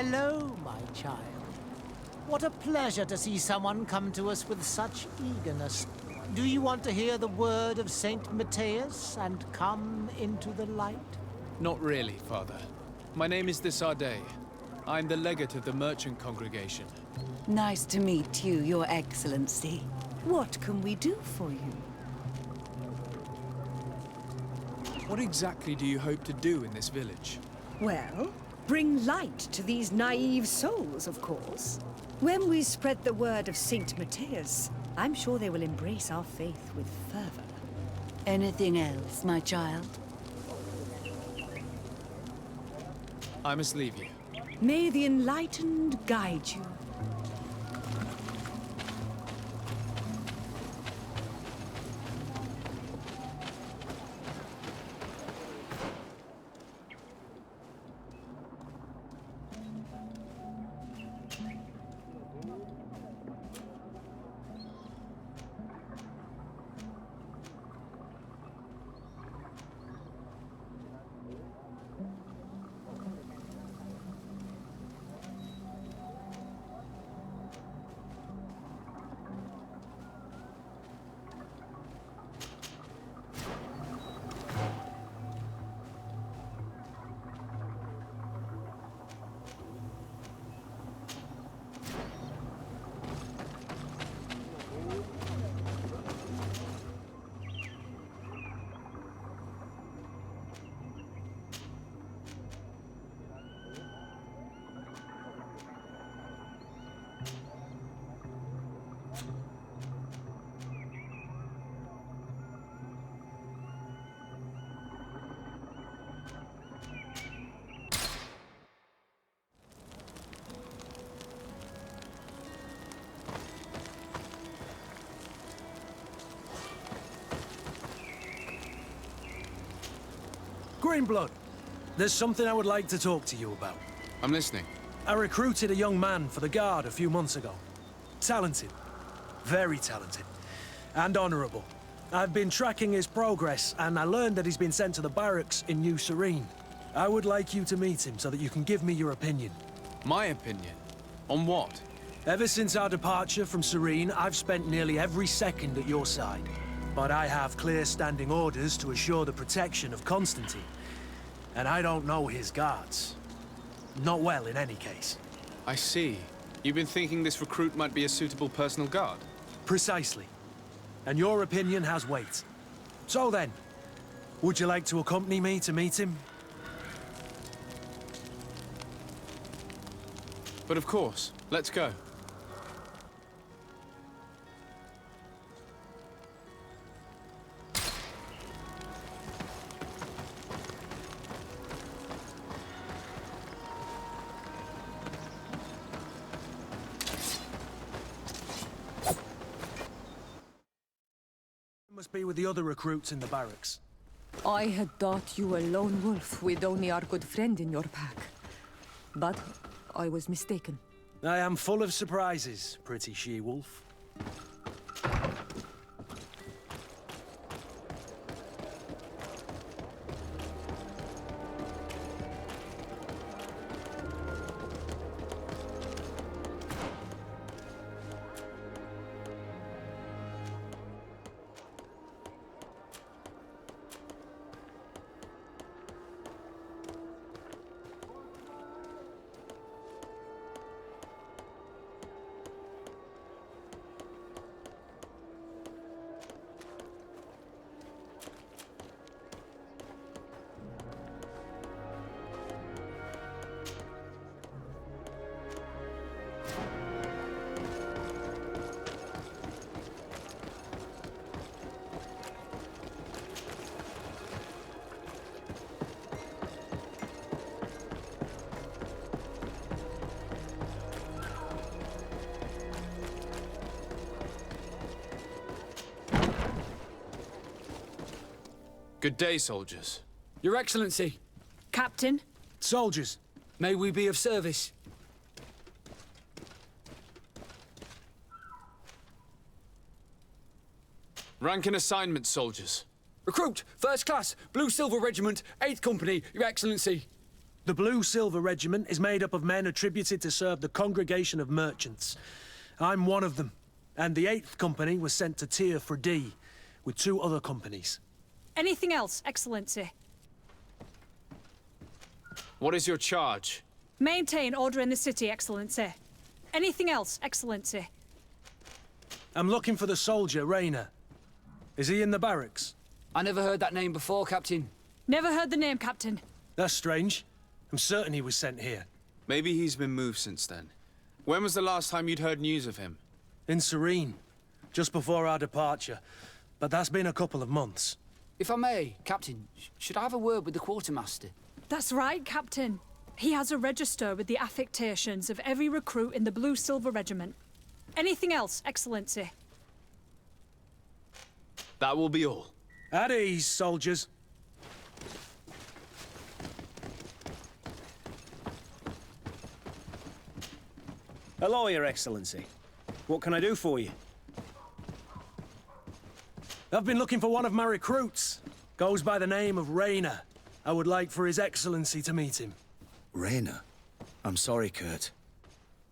Hello, my child. What a pleasure to see someone come to us with such eagerness. Do you want to hear the word of Saint Matthias and come into the light? Not really, Father. My name is Desardet. I'm the legate of the merchant congregation. Nice to meet you, Your Excellency. What can we do for you? What exactly do you hope to do in this village? Well, bring light to these naive souls, of course. When we spread the word of Saint Matthias, I'm sure they will embrace our faith with fervor. Anything else, my child? I must leave you. May the enlightened guide you. Greenblood, there's something I would like to talk to you about. I'm listening. I recruited a young man for the Guard a few months ago. Talented. Very talented. And honorable. I've been tracking his progress, and I learned that he's been sent to the barracks in New Serene. I would like you to meet him so that you can give me your opinion. My opinion? On what? Ever since our departure from Serene, I've spent nearly every second at your side. But I have clear standing orders to assure the protection of Constantine. And I don't know his guards. Not well, in any case. I see. You've been thinking this recruit might be a suitable personal guard? Precisely. And your opinion has weight. So then, would you like to accompany me to meet him? But of course. Let's go. Must be with the other recruits in the barracks. I had thought you a lone wolf with only our good friend in your pack. But I was mistaken. I am full of surprises, pretty she-wolf. Good day, soldiers. Your Excellency, Captain? Soldiers, may we be of service? Rank and assignment, soldiers. Recruit, First Class, Blue Silver Regiment, 8th Company, Your Excellency. The Blue-Silver Regiment is made up of men attributed to serve the Congregation of Merchants. I'm one of them, and the 8th Company was sent to Tyr Fredee with 2 other companies. Anything else, Excellency? What is your charge? Maintain order in the city, Excellency. Anything else, Excellency? I'm looking for the soldier, Rayner. Is he in the barracks? I never heard that name before, Captain. Never heard the name, Captain. That's strange. I'm certain he was sent here. Maybe he's been moved since then. When was the last time you'd heard news of him? In Serene, just before our departure. But that's been a couple of months. If I may, Captain, should I have a word with the quartermaster? That's right, Captain. He has a register with the affectations of every recruit in the Blue-Silver Regiment. Anything else, Excellency? That will be all. At ease, soldiers. Hello, Your Excellency. What can I do for you? I've been looking for one of my recruits. Goes by the name of Rayner. I would like for His Excellency to meet him. Rayner? I'm sorry, Kurt.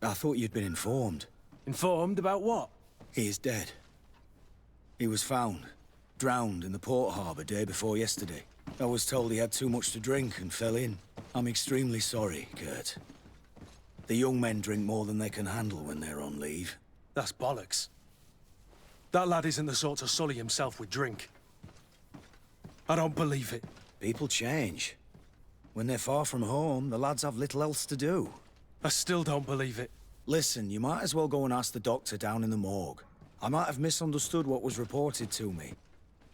I thought you'd been informed. Informed about what? He is dead. He was found, drowned in the port harbour day before yesterday. I was told he had too much to drink and fell in. I'm extremely sorry, Kurt. The young men drink more than they can handle when they're on leave. That's bollocks. That lad isn't the sort to sully himself with drink. I don't believe it. People change. When they're far from home, the lads have little else to do. I still don't believe it. Listen, you might as well go and ask the doctor down in the morgue. I might have misunderstood what was reported to me.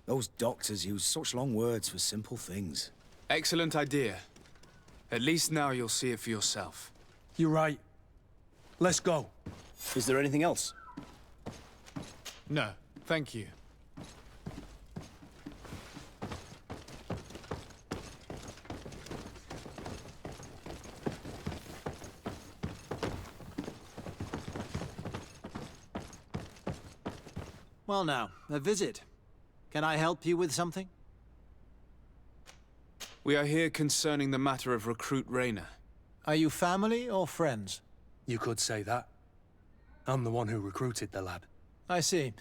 Those doctors use such long words for simple things. Excellent idea. At least now you'll see it for yourself. You're right. Let's go. Is there anything else? No, thank you. Well now, a visit. Can I help you with something? We are here concerning the matter of recruit Rayner. Are you family or friends? You could say that. I'm the one who recruited the lad. I see.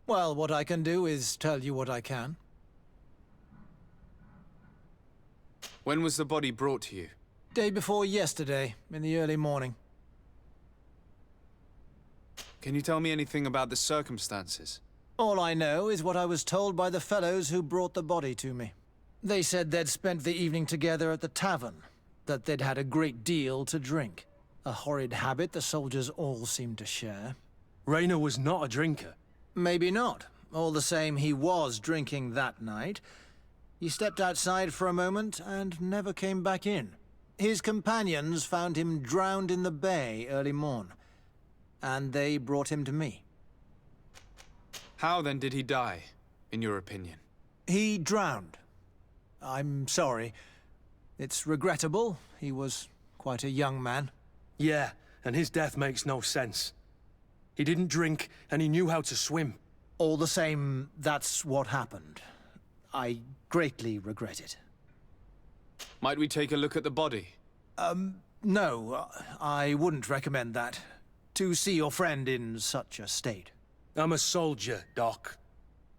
Well, what I can do is tell you what I can. When was the body brought to you? Day before yesterday, in the early morning. Can you tell me anything about the circumstances? All I know is what I was told by the fellows who brought the body to me. They said they'd spent the evening together at the tavern, that they'd had a great deal to drink. A horrid habit the soldiers all seemed to share. Rayner was not a drinker. Maybe not. All the same, he was drinking that night. He stepped outside for a moment and never came back in. His companions found him drowned in the bay early morn, and they brought him to me. How then did he die, in your opinion? He drowned. I'm sorry. It's regrettable. He was quite a young man. Yeah, and his death makes no sense. He didn't drink, and he knew how to swim. All the same, that's what happened. I greatly regret it. Might we take a look at the body? No, I wouldn't recommend that. To see your friend in such a state. I'm a soldier, Doc.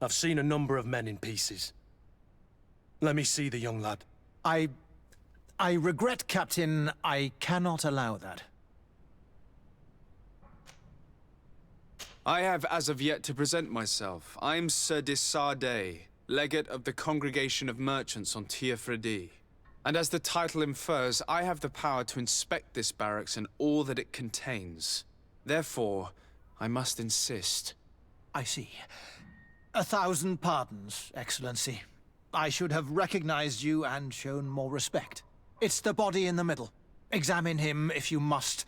I've seen a number of men in pieces. Let me see the young lad. I regret, Captain. I cannot allow that. I have as of yet to present myself. I'm Sir Desardet, legate of the Congregation of Merchants on Tyr Fredee. And as the title infers, I have the power to inspect this barracks and all that it contains. Therefore, I must insist. I see. 1,000 pardons, Excellency. I should have recognized you and shown more respect. It's the body in the middle. Examine him if you must,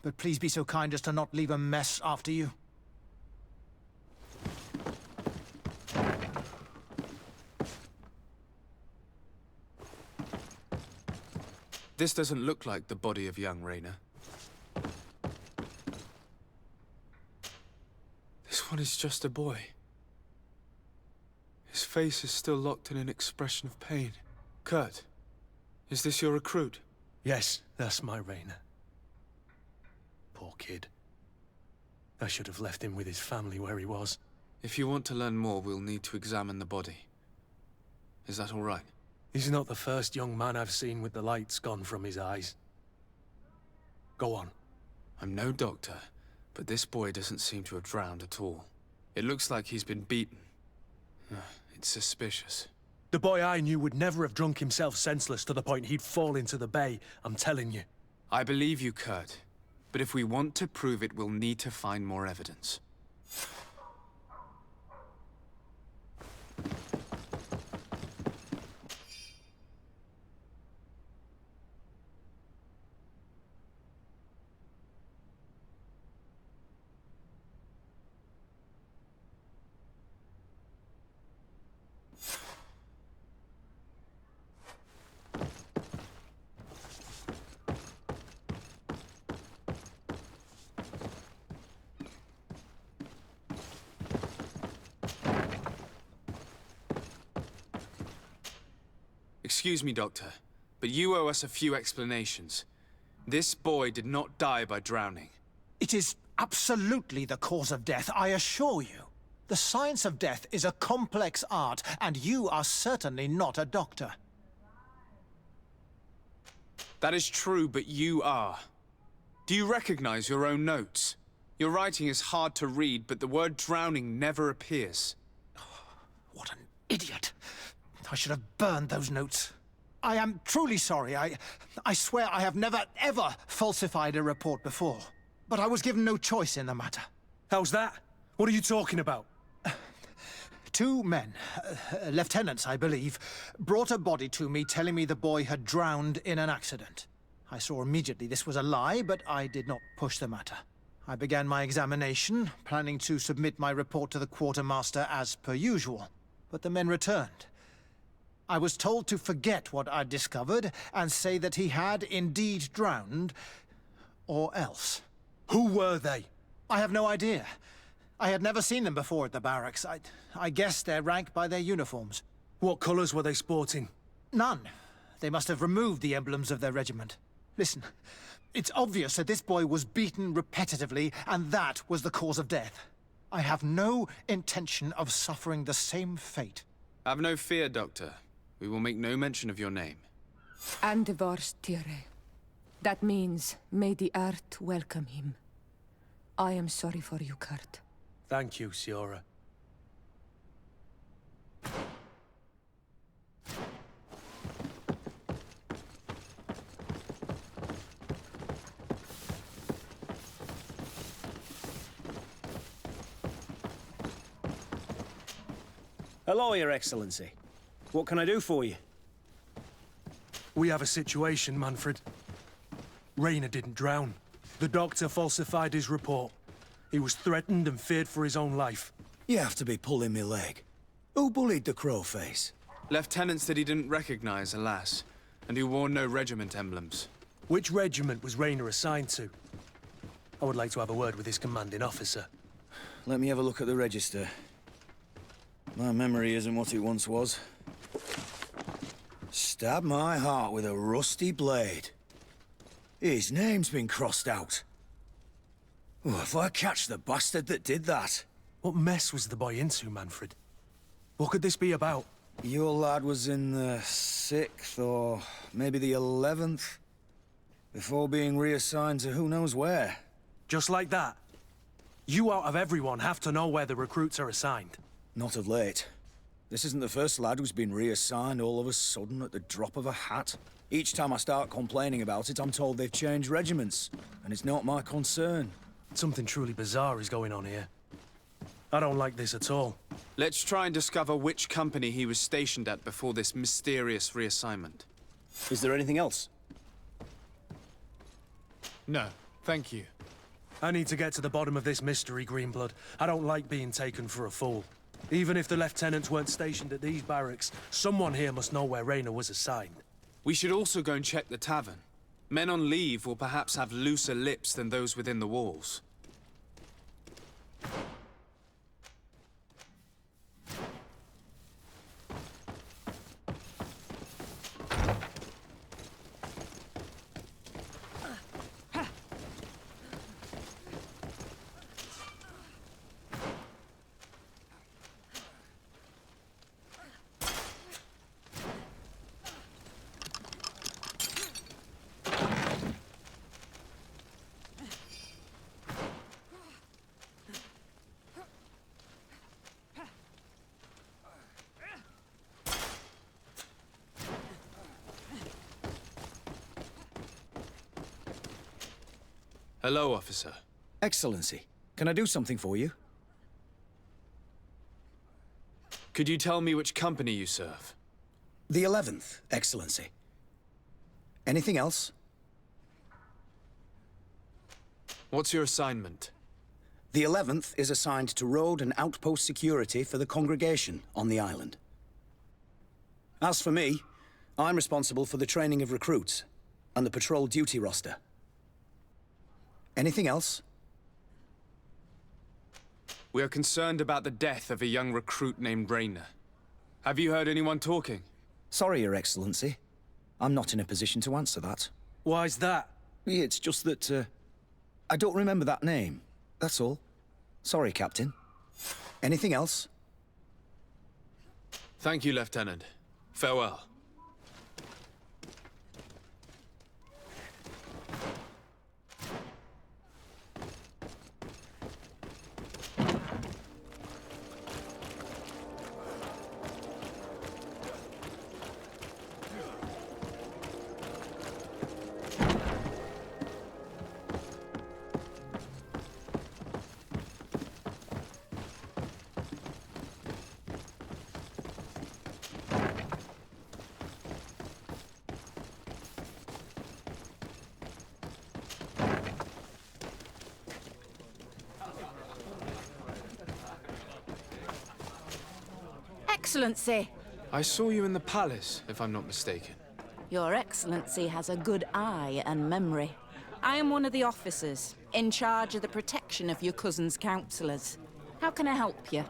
but please be so kind as to not leave a mess after you. This doesn't look like the body of young Rayner. This one is just a boy. His face is still locked in an expression of pain. Kurt, is this your recruit? Yes, that's my Raina. Poor kid. I should have left him with his family where he was. If you want to learn more, we'll need to examine the body. Is that all right? He's not the first young man I've seen with the lights gone from his eyes. Go on. I'm no doctor, but this boy doesn't seem to have drowned at all. It looks like he's been beaten. It's suspicious. The boy I knew would never have drunk himself senseless to the point he'd fall into the bay, I'm telling you. I believe you, Kurt. But if we want to prove it, we'll need to find more evidence. Excuse me, Doctor, but you owe us a few explanations. This boy did not die by drowning. It is absolutely the cause of death, I assure you. The science of death is a complex art, and you are certainly not a doctor. That is true, but you are. Do you recognize your own notes? Your writing is hard to read, but the word drowning never appears. What an idiot. I should have burned those notes. I am truly sorry. I swear I have never, ever falsified a report before. But I was given no choice in the matter. How's that? What are you talking about? Two men, lieutenants, I believe, brought a body to me telling me the boy had drowned in an accident. I saw immediately this was a lie, but I did not push the matter. I began my examination, planning to submit my report to the quartermaster as per usual. But the men returned. I was told to forget what I'd discovered and say that he had indeed drowned, or else. Who were they? I have no idea. I had never seen them before at the barracks. I guessed their rank by their uniforms. What colours were they sporting? None. They must have removed the emblems of their regiment. Listen, it's obvious that this boy was beaten repetitively, and that was the cause of death. I have no intention of suffering the same fate. Have no fear, Doctor. We will make no mention of your name. Andevars Tire. That means, may the earth welcome him. I am sorry for you, Kurt. Thank you, Siora. Hello, Your Excellency. What can I do for you? We have a situation, Manfred. Raina didn't drown. The doctor falsified his report. He was threatened and feared for his own life. You have to be pulling me leg. Who bullied the crowface? Lieutenants that he didn't recognize, alas, and who wore no regiment emblems. Which regiment was Raina assigned to? I would like to have a word with his commanding officer. Let me have a look at the register. My memory isn't what it once was. Stab my heart with a rusty blade. His name's been crossed out. Oh, if I catch the bastard that did that. What mess was the boy into, Manfred? What could this be about? Your lad was in the 6th or maybe the 11th, before being reassigned to who knows where. Just like that? You out of everyone have to know where the recruits are assigned. Not of late. This isn't the first lad who's been reassigned all of a sudden at the drop of a hat. Each time I start complaining about it, I'm told they've changed regiments, and it's not my concern. Something truly bizarre is going on here. I don't like this at all. Let's try and discover which company he was stationed at before this mysterious reassignment. Is there anything else? No, thank you. I need to get to the bottom of this mystery, Greenblood. I don't like being taken for a fool. Even if the lieutenants weren't stationed at these barracks, someone here must know where Raina was assigned. We should also go and check the tavern. Men on leave will perhaps have looser lips than those within the walls. Hello, officer. Excellency, can I do something for you? Could you tell me which company you serve? The 11th, Excellency. Anything else? What's your assignment? The 11th is assigned to road and outpost security for the congregation on the island. As for me, I'm responsible for the training of recruits and the patrol duty roster. Anything else? We are concerned about the death of a young recruit named Rayner. Have you heard anyone talking? Sorry, Your Excellency. I'm not in a position to answer that. Why's that? It's just that, I don't remember that name. That's all. Sorry, Captain. Anything else? Thank you, Lieutenant. Farewell. Excellency! I saw you in the palace, if I'm not mistaken. Your Excellency has a good eye and memory. I am one of the officers, in charge of the protection of your cousin's councillors. How can I help you?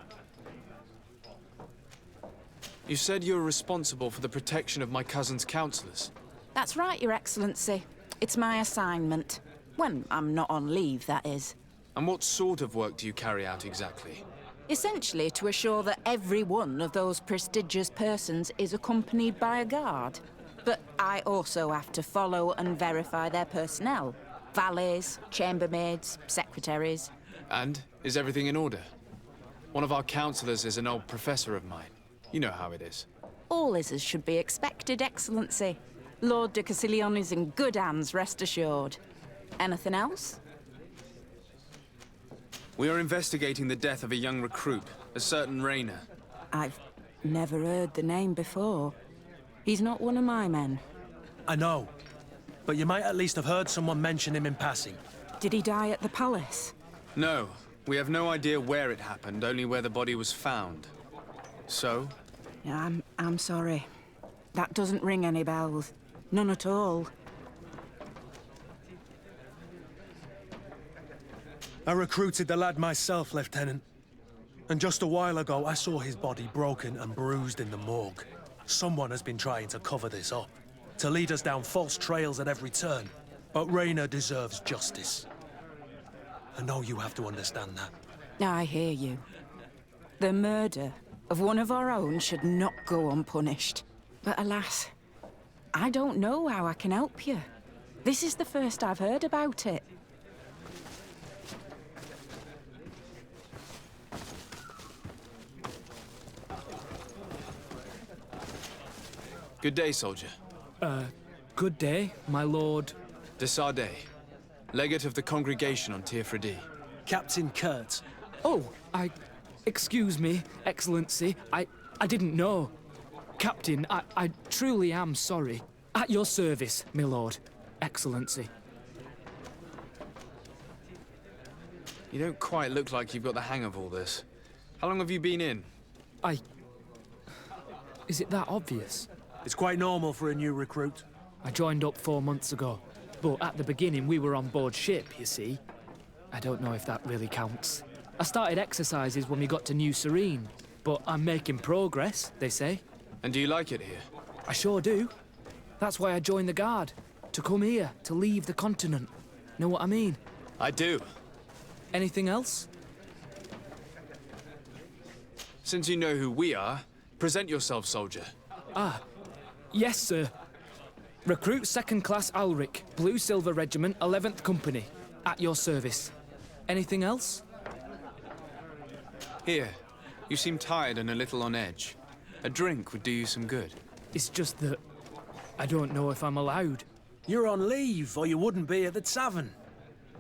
You said you were responsible for the protection of my cousin's councillors. That's right, Your Excellency. It's my assignment. When I'm not on leave, that is. And what sort of work do you carry out exactly? Essentially to assure that every one of those prestigious persons is accompanied by a guard. But I also have to follow and verify their personnel. Valets, chambermaids, secretaries. And is everything in order? One of our councillors is an old professor of mine. You know how it is. All is as should be expected, Excellency. Lord de Cassilion is in good hands, rest assured. Anything else? We are investigating the death of a young recruit, a certain Rayner. I've never heard the name before. He's not one of my men. I know. But you might at least have heard someone mention him in passing. Did he die at the palace? No. We have no idea where it happened, only where the body was found. So? Yeah, I'm sorry. That doesn't ring any bells. None at all. I recruited the lad myself, Lieutenant. And just a while ago, I saw his body broken and bruised in the morgue. Someone has been trying to cover this up, to lead us down false trails at every turn. But Rayner deserves justice. I know you have to understand that. I hear you. The murder of one of our own should not go unpunished. But alas, I don't know how I can help you. This is the first I've heard about it. Good day, soldier. Good day, my lord. De Sardet, legate of the congregation on Tir-Freddy. Captain Kurt. Oh, excuse me, Excellency. I didn't know. Captain, I truly am sorry. At your service, my lord. Excellency. You don't quite look like you've got the hang of all this. How long have you been in? Is it that obvious? It's quite normal for a new recruit. I joined up 4 months ago. But at the beginning, we were on board ship, you see. I don't know if that really counts. I started exercises when we got to New Serene. But I'm making progress, they say. And do you like it here? I sure do. That's why I joined the Guard. To come here, to leave the continent. Know what I mean? I do. Anything else? Since you know who we are, present yourself, soldier. Yes, sir. Recruit 2nd Class Alric, Blue Silver Regiment, 11th Company. At your service. Anything else? Here. You seem tired and a little on edge. A drink would do you some good. It's just that I don't know if I'm allowed. You're on leave, or you wouldn't be at the tavern.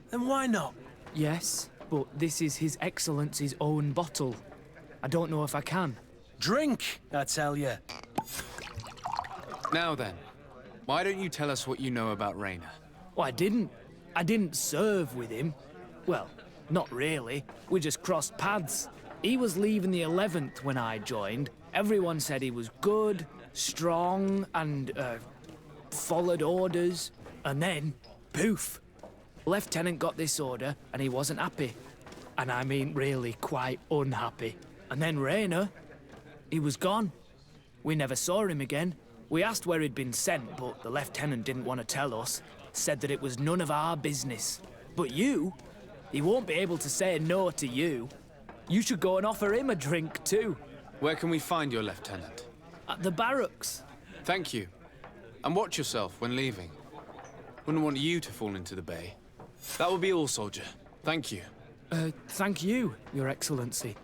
Then why not? Yes, but this is His Excellency's own bottle. I don't know if I can. Drink, I tell you. Now then, why don't you tell us what you know about Rayner? Well, I didn't. I didn't serve with him. Well, not really. We just crossed paths. He was leaving the 11th when I joined. Everyone said he was good, strong, and, followed orders. And then, poof. Lieutenant got this order, and he wasn't happy. And I mean really quite unhappy. And then Rayner, he was gone. We never saw him again. We asked where he'd been sent, but the lieutenant didn't want to tell us. Said that it was none of our business. But you, he won't be able to say no to you. You should go and offer him a drink too. Where can we find your lieutenant? At the barracks. Thank you. And watch yourself when leaving. Wouldn't want you to fall into the bay. That will be all, soldier. Thank you. Thank you, Your Excellency.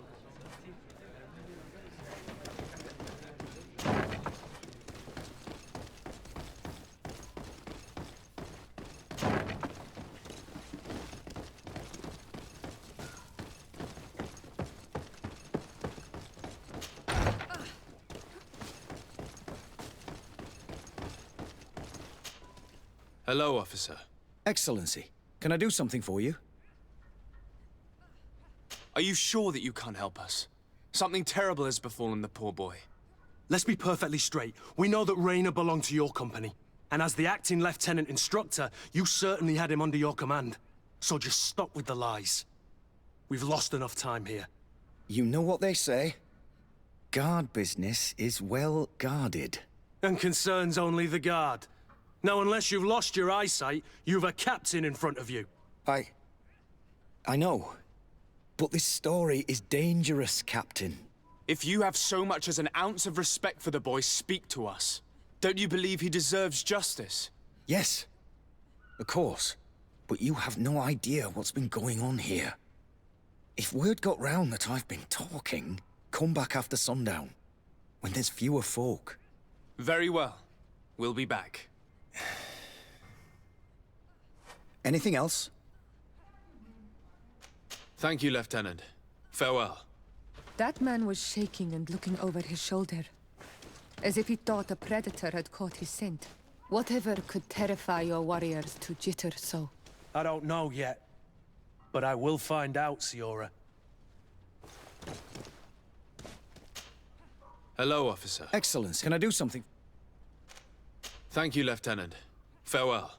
Hello, officer. Excellency, can I do something for you? Are you sure that you can't help us? Something terrible has befallen the poor boy. Let's be perfectly straight. We know that Rayner belonged to your company. And as the acting lieutenant instructor, you certainly had him under your command. So just stop with the lies. We've lost enough time here. You know what they say? Guard business is well guarded. And concerns only the guard. Now, unless you've lost your eyesight, you've a captain in front of you. I know. But this story is dangerous, Captain. If you have so much as an ounce of respect for the boy, speak to us. Don't you believe he deserves justice? Yes, of course. But you have no idea what's been going on here. If word got round that I've been talking, come back after sundown, when there's fewer folk. Very well. We'll be back. Anything else? Thank you, Lieutenant. Farewell. That man was shaking and looking over his shoulder, as if he thought a predator had caught his scent. Whatever could terrify your warriors to jitter so? I don't know yet, but I will find out, Siora. Hello, officer. Excellency, can I do something? Thank you, Lieutenant. Farewell.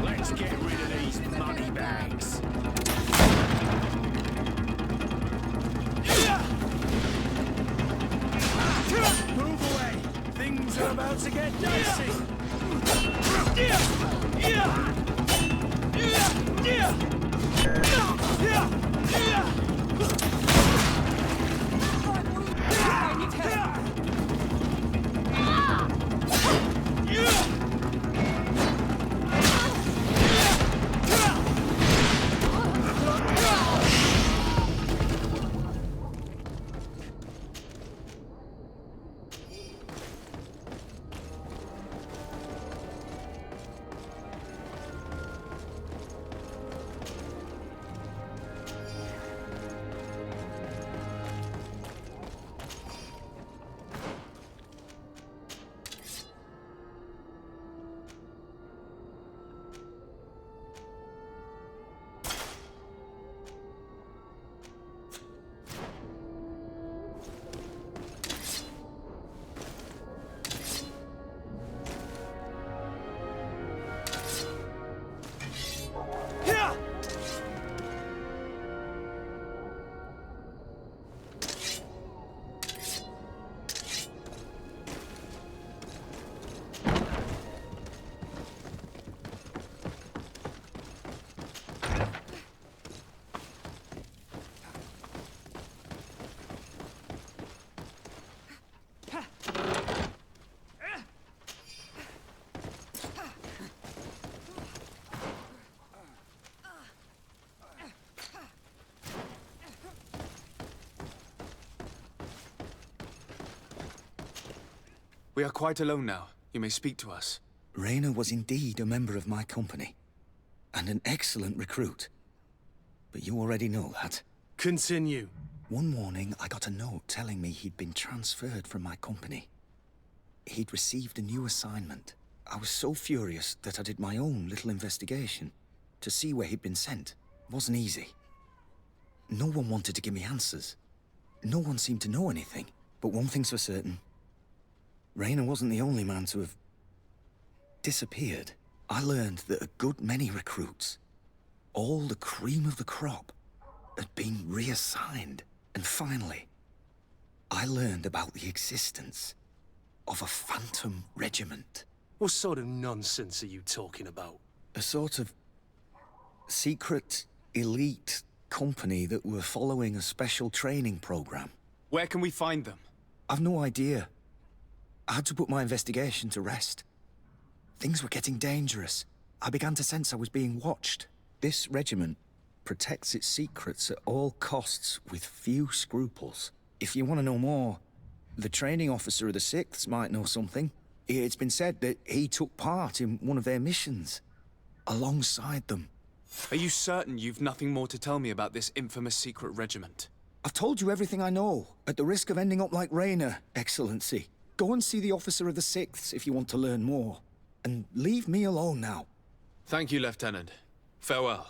Let's get rid of these money bags. Yeah! Things are about to get dicey. We are quite alone now. You may speak to us. Rayner was indeed a member of my company, and an excellent recruit. But you already know that. Continue. One morning, I got a note telling me he'd been transferred from my company. He'd received a new assignment. I was so furious that I did my own little investigation to see where he'd been sent. It wasn't easy. No one wanted to give me answers. No one seemed to know anything. But one thing's for certain. Rayner wasn't the only man to have disappeared. I learned that a good many recruits, all the cream of the crop, had been reassigned. And finally, I learned about the existence of a phantom regiment. What sort of nonsense are you talking about? A sort of secret, elite company that were following a special training program. Where can we find them? I've no idea. I had to put my investigation to rest. Things were getting dangerous. I began to sense I was being watched. This regiment protects its secrets at all costs with few scruples. If you want to know more, the training officer of the 6th might know something. It's been said that he took part in one of their missions, alongside them. Are you certain you've nothing more to tell me about this infamous secret regiment? I've told you everything I know, at the risk of ending up like Rayner, Excellency. Go and see the officer of the 6th if you want to learn more. And leave me alone now. Thank you, Lieutenant. Farewell.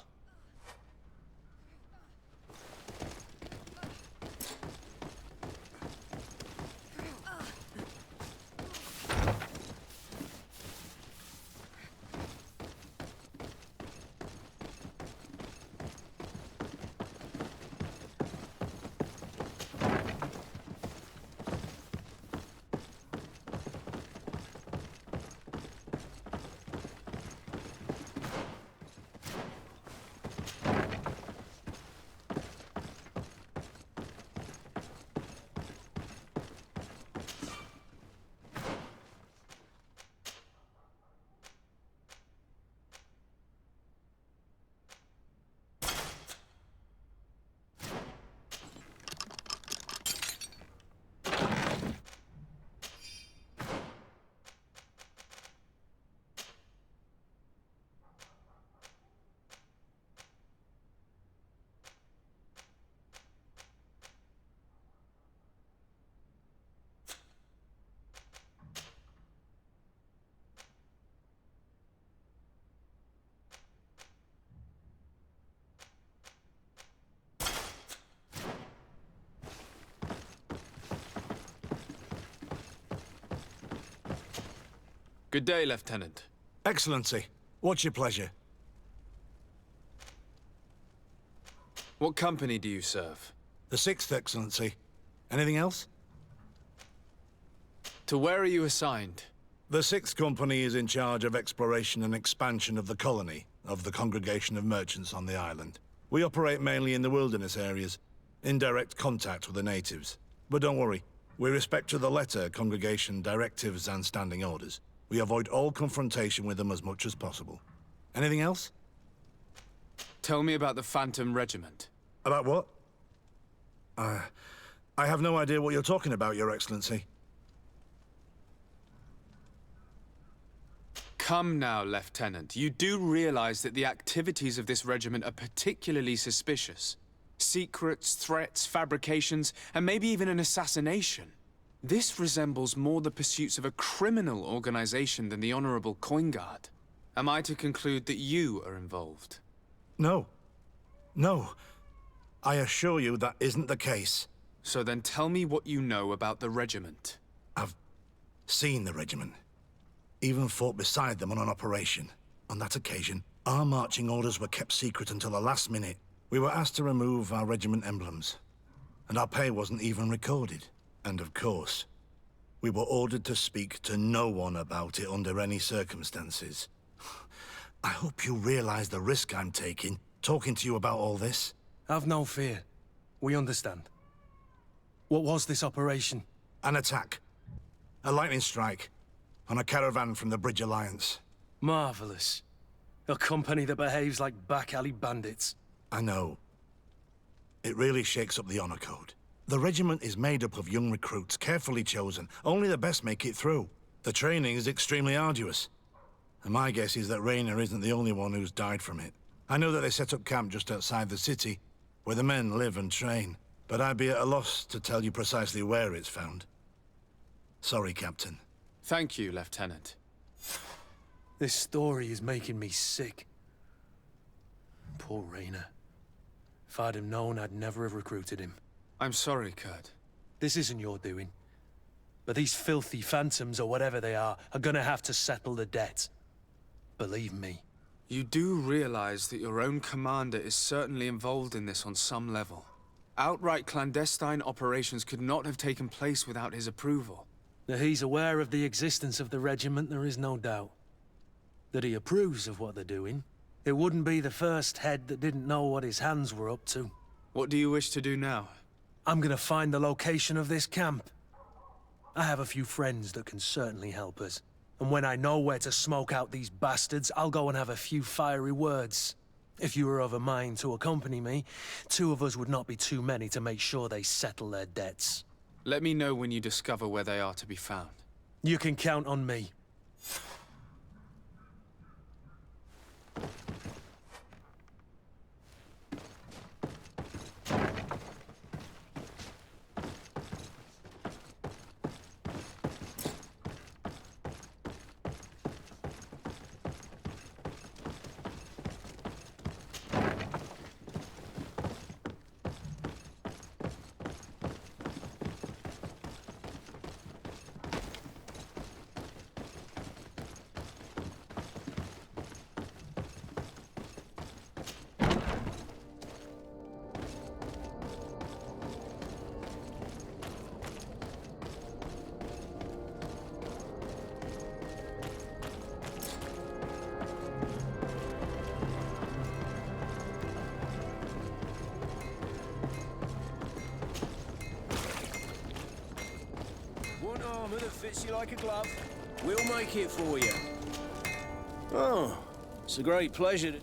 Good day, Lieutenant. Excellency, what's your pleasure? What company do you serve? The 6th, Excellency. Anything else? To where are you assigned? The 6th Company is in charge of exploration and expansion of the colony of the Congregation of Merchants on the island. We operate mainly in the wilderness areas, in direct contact with the natives. But don't worry, we respect to the letter Congregation directives and standing orders. We avoid all confrontation with them as much as possible. Anything else? Tell me about the Phantom Regiment. About what? I have no idea what you're talking about, Your Excellency. Come now, Lieutenant. You do realize that the activities of this regiment are particularly suspicious. Secrets, threats, fabrications, and maybe even an assassination. This resembles more the pursuits of a criminal organization than the Honorable Coin Guard. Am I to conclude that you are involved? No. No. I assure you that isn't the case. So then tell me what you know about the regiment. I've seen the regiment. Even fought beside them on an operation. On that occasion, our marching orders were kept secret until the last minute. We were asked to remove our regiment emblems. And our pay wasn't even recorded. And of course, we were ordered to speak to no one about it under any circumstances. I hope you realize the risk I'm taking, talking to you about all this. Have no fear. We understand. What was this operation? An attack. A lightning strike. On a caravan from the Bridge Alliance. Marvelous. A company that behaves like back-alley bandits. I know. It really shakes up the honor code. The regiment is made up of young recruits, carefully chosen. Only the best make it through. The training is extremely arduous. And my guess is that Raynor isn't the only one who's died from it. I know that they set up camp just outside the city, where the men live and train. But I'd be at a loss to tell you precisely where it's found. Sorry, Captain. Thank you, Lieutenant. This story is making me sick. Poor Raynor. If I'd have known, I'd never have recruited him. I'm sorry, Kurt. This isn't your doing. But these filthy phantoms, or whatever they are gonna have to settle the debt. Believe me. You do realize that your own commander is certainly involved in this on some level. Outright clandestine operations could not have taken place without his approval. That he's aware of the existence of the regiment, there is no doubt. That he approves of what they're doing. It wouldn't be the first head that didn't know what his hands were up to. What do you wish to do now? I'm gonna find the location of this camp. I have a few friends that can certainly help us. And when I know where to smoke out these bastards, I'll go and have a few fiery words. If you were of a mind to accompany me, 2 of us would not be too many to make sure they settle their debts. Let me know when you discover where they are to be found. You can count on me. Armor that fits you like a glove. We'll make it for you. Oh, it's a great pleasure to...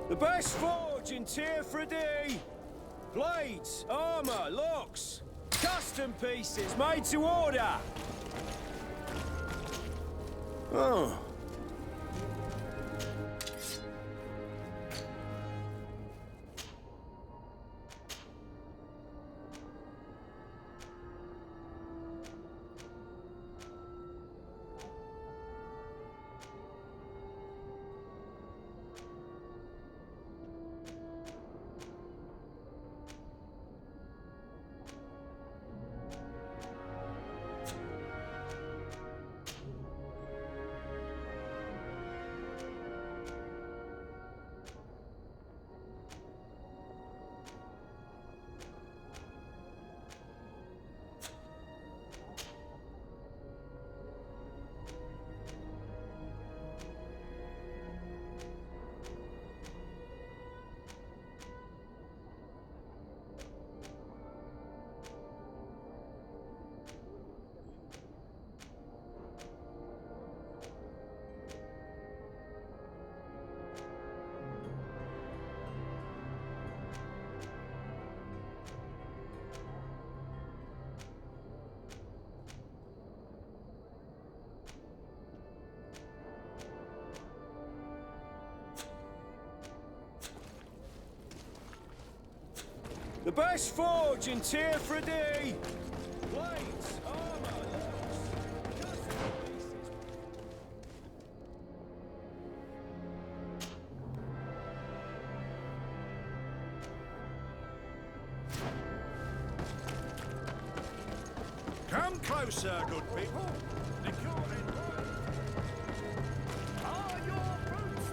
The best forge in Tier Blades, armor, locks, custom pieces made to order. Oh. The best forge in Tier Blades, armor, locks, custom pieces. Come closer, good people. The court is are your boots.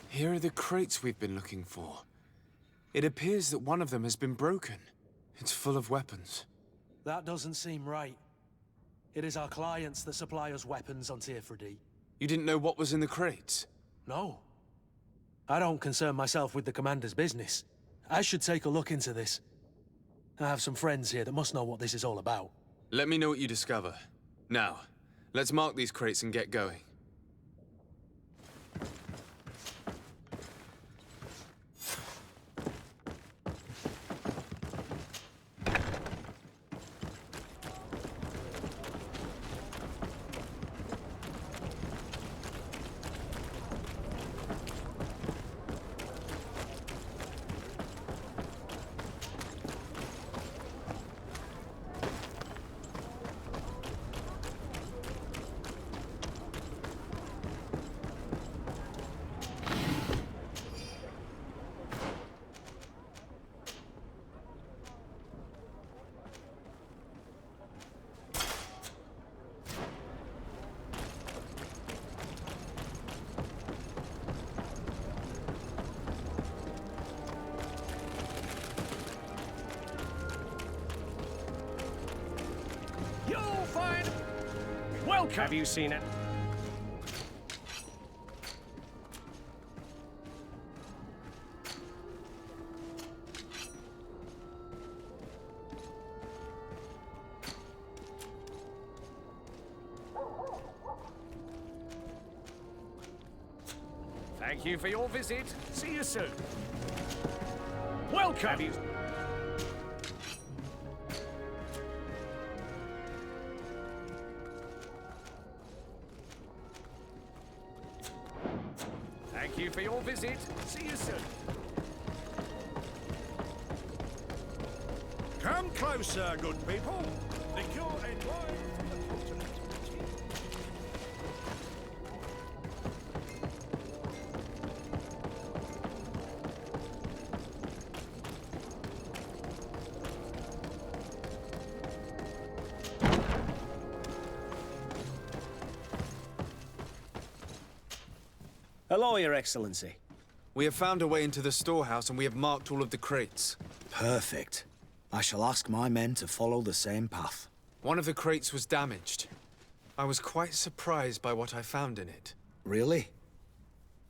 Here are the crates we've been looking for. It appears that one of them has been broken. It's full of weapons. That doesn't seem right. It is our clients that supply us weapons on Tier D. You didn't know what was in the crates? No. I don't concern myself with the commander's business. I should take a look into this. I have some friends here that must know what this is all about. Let me know what you discover. Now, let's mark these crates and get going. Welcome. Have you seen it? Thank you for your visit. See you soon. Welcome. Have you... Thank you for your visit. See you soon. Come closer, good people. The cure and wine from the continent. Hello, Your Excellency. We have found a way into the storehouse and we have marked all of the crates. Perfect. I shall ask my men to follow the same path. One of the crates was damaged. I was quite surprised by what I found in it. Really?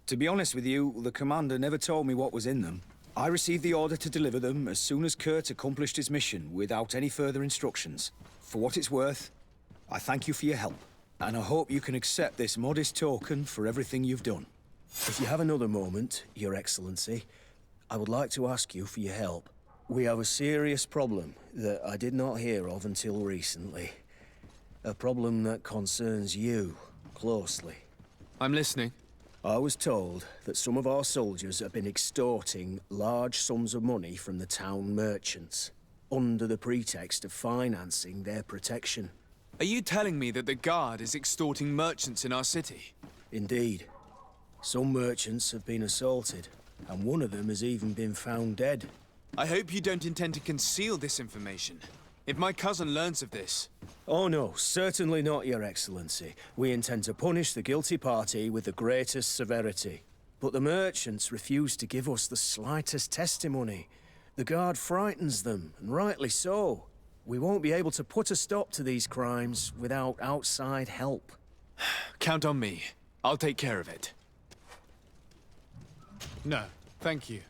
To be honest with you, the commander never told me what was in them. I received the order to deliver them as soon as Kurt accomplished his mission without any further instructions. For what it's worth, I thank you for your help. And I hope you can accept this modest token for everything you've done. If you have another moment, Your Excellency, I would like to ask you for your help. We have a serious problem that I did not hear of until recently. A problem that concerns you closely. I'm listening. I was told that some of our soldiers have been extorting large sums of money from the town merchants, under the pretext of financing their protection. Are you telling me that the Guard is extorting merchants in our city? Indeed. Some merchants have been assaulted, and one of them has even been found dead. I hope you don't intend to conceal this information. If my cousin learns of this... Oh no, certainly not, Your Excellency. We intend to punish the guilty party with the greatest severity. But the merchants refuse to give us the slightest testimony. The Guard frightens them, and rightly so. We won't be able to put a stop to these crimes without outside help. Count on me. I'll take care of it. No, thank you.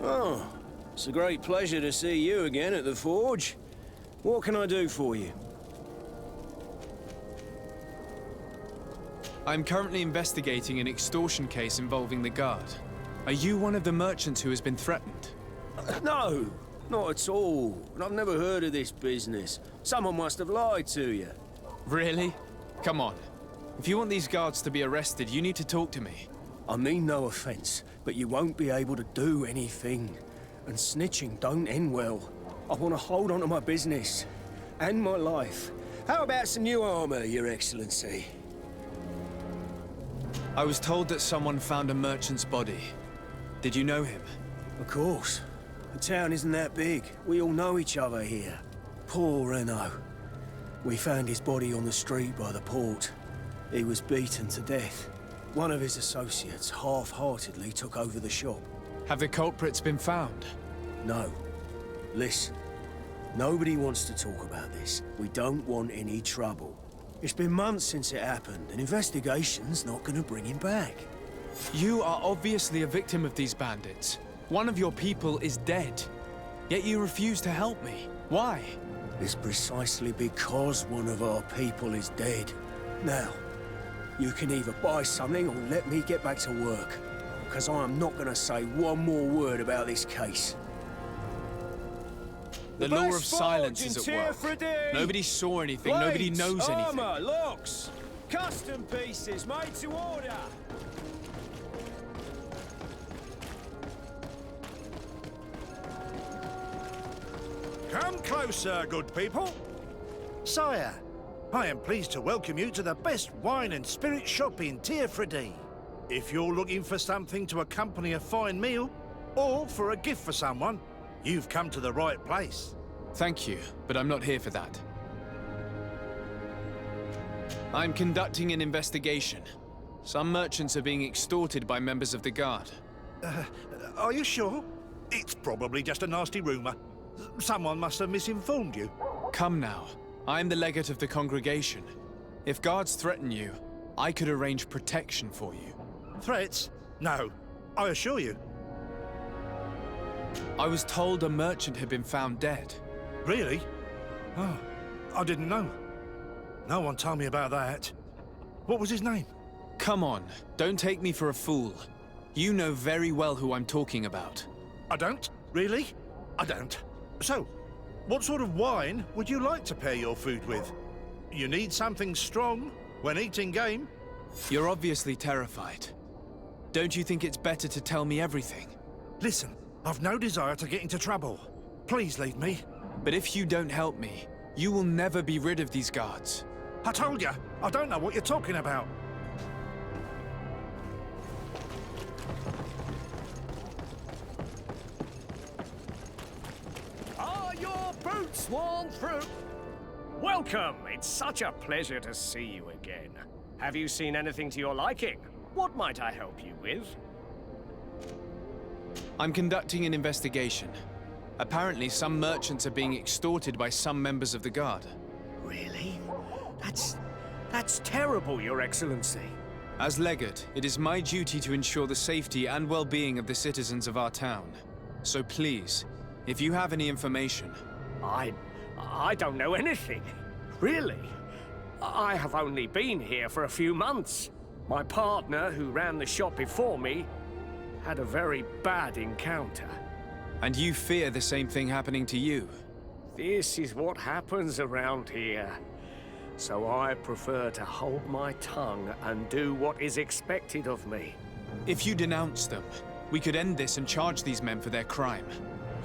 Oh, it's a great pleasure to see you again at the Forge. What can I do for you? I'm currently investigating an extortion case involving the Guard. Are you one of the merchants who has been threatened? No, not at all. And I've never heard of this business. Someone must have lied to you. Really? Come on. If you want these guards to be arrested, you need to talk to me. I mean no offense, but you won't be able to do anything. And snitching don't end well. I want to hold on to my business. And my life. How about some new armor, Your Excellency? I was told that someone found a merchant's body. Did you know him? Of course. The town isn't that big. We all know each other here. Poor Renault. We found his body on the street by the port. He was beaten to death. One of his associates half-heartedly took over the shop. Have the culprits been found? No. Listen. Nobody wants to talk about this. We don't want any trouble. It's been months since it happened. An investigation's not gonna bring him back. You are obviously a victim of these bandits. One of your people is dead. Yet you refuse to help me. Why? It's precisely because one of our people is dead. Now, you can either buy something or let me get back to work. Because I am not gonna say one more word about this case. The law of silence is at work. Nobody saw anything, nobody knows anything. Armor, locks, custom pieces made to order. Come closer, good people. Sire, I am pleased to welcome you to the best wine and spirit shop in Tearfredy. If you're looking for something to accompany a fine meal, or for a gift for someone, you've come to the right place. Thank you, but I'm not here for that. I'm conducting an investigation. Some merchants are being extorted by members of the Guard. Are you sure? It's probably just a nasty rumor. Someone must have misinformed you. Come now. I'm the legate of the congregation. If guards threaten you, I could arrange protection for you. Threats? No, I assure you. I was told a merchant had been found dead. Really? Oh, I didn't know. No one told me about that. What was his name? Come on, don't take me for a fool. You know very well who I'm talking about. I don't? Really? I don't. So, what sort of wine would you like to pair your food with? You need something strong when eating game? You're obviously terrified. Don't you think it's better to tell me everything? Listen, I've no desire to get into trouble. Please leave me. But if you don't help me, you will never be rid of these guards. I told you, I don't know what you're talking about. Are your boots worn through? Welcome! It's such a pleasure to see you again. Have you seen anything to your liking? What might I help you with? I'm conducting an investigation. Apparently, some merchants are being extorted by some members of the Guard. Really? That's terrible, Your Excellency. As legate, it is my duty to ensure the safety and well-being of the citizens of our town. So please, if you have any information... I don't know anything. Really? I have only been here for a few months. My partner, who ran the shop before me, had a very bad encounter. And you fear the same thing happening to you? This is what happens around here. So I prefer to hold my tongue and do what is expected of me. If you denounce them, we could end this and charge these men for their crime.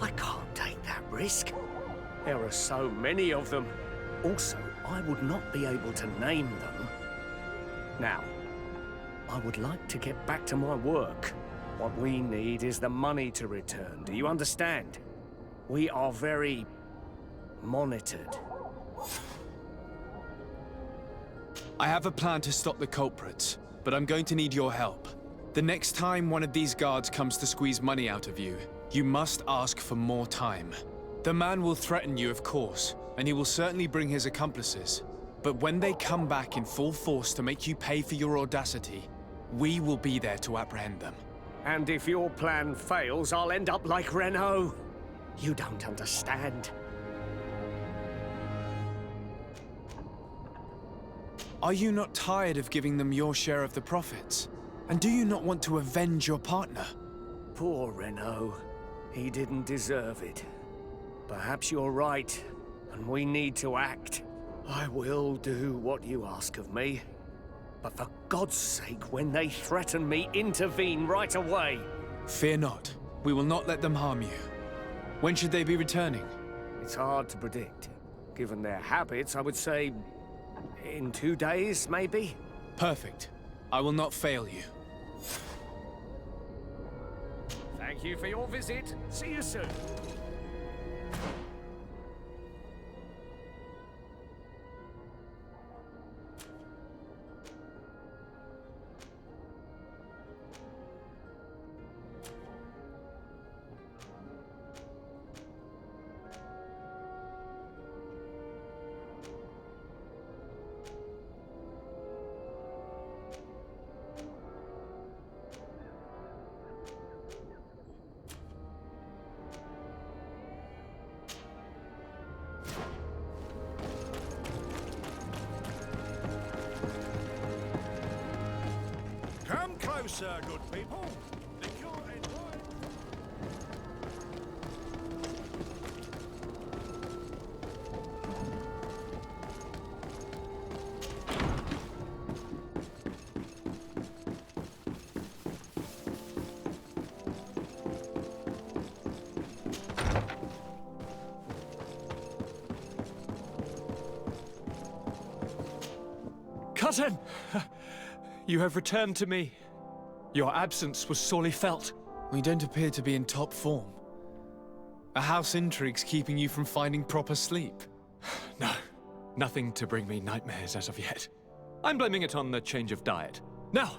I can't take that risk. There are so many of them. Also, I would not be able to name them. Now, I would like to get back to my work. What we need is the money to return. Do you understand? We are very monitored. I have a plan to stop the culprits, but I'm going to need your help. The next time one of these guards comes to squeeze money out of you, you must ask for more time. The man will threaten you, of course, and he will certainly bring his accomplices. But when they come back in full force to make you pay for your audacity, we will be there to apprehend them. And if your plan fails, I'll end up like Renault. You don't understand. Are you not tired of giving them your share of the profits? And do you not want to avenge your partner? Poor Renault. He didn't deserve it. Perhaps you're right, and we need to act. I will do what you ask of me. But for God's sake, when they threaten me, intervene right away. Fear not. We will not let them harm you. When should they be returning? It's hard to predict. Given their habits, I would say... in 2 days, maybe? Perfect. I will not fail you. Thank you for your visit. See you soon. Come closer, good people. Liquor and wine. Cousin! You have returned to me. Your absence was sorely felt. We don't appear to be in top form. A house intrigue's keeping you from finding proper sleep. No, nothing to bring me nightmares as of yet. I'm blaming it on the change of diet. Now,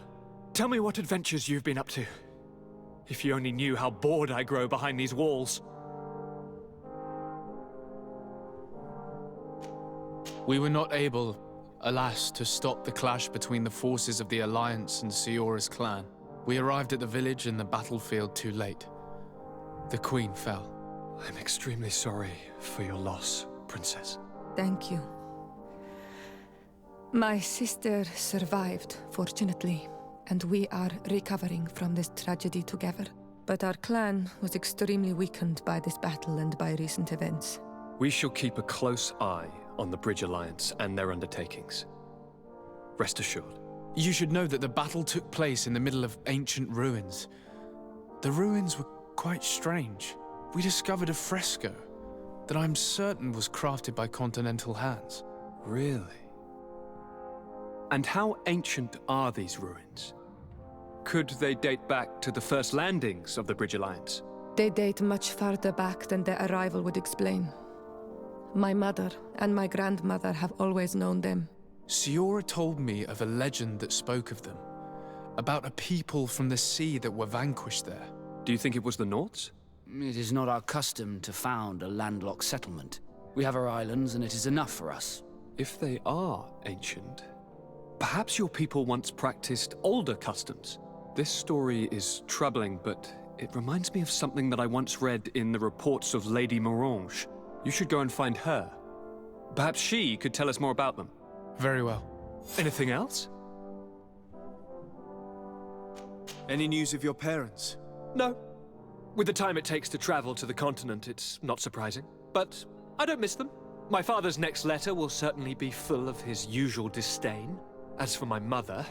tell me what adventures you've been up to. If you only knew how bored I grow behind these walls. We were not able, alas, to stop the clash between the forces of the Alliance and Siora's clan. We arrived at the village and the battlefield too late. The Queen fell. I'm extremely sorry for your loss, Princess. Thank you. My sister survived, fortunately, and we are recovering from this tragedy together. But our clan was extremely weakened by this battle and by recent events. We shall keep a close eye on the Bridge Alliance and their undertakings. Rest assured. You should know that the battle took place in the middle of ancient ruins. The ruins were quite strange. We discovered a fresco that I'm certain was crafted by continental hands. Really? And how ancient are these ruins? Could they date back to the first landings of the Bridge Alliance? They date much farther back than their arrival would explain. My mother and my grandmother have always known them. Siora told me of a legend that spoke of them, about a people from the sea that were vanquished there. Do you think it was the Nords? It is not our custom to found a landlocked settlement. We have our islands, and it is enough for us. If they are ancient, perhaps your people once practiced older customs. This story is troubling, but it reminds me of something that I once read in the reports of Lady Morange. You should go and find her. Perhaps she could tell us more about them. Very well. Anything else? Any news of your parents? No. With the time it takes to travel to the continent, it's not surprising. But I don't miss them. My father's next letter will certainly be full of his usual disdain. As for my mother,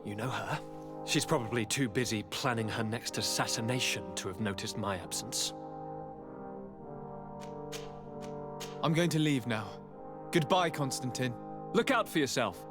you know her. She's probably too busy planning her next assassination to have noticed my absence. I'm going to leave now. Goodbye, Constantine. Look out for yourself.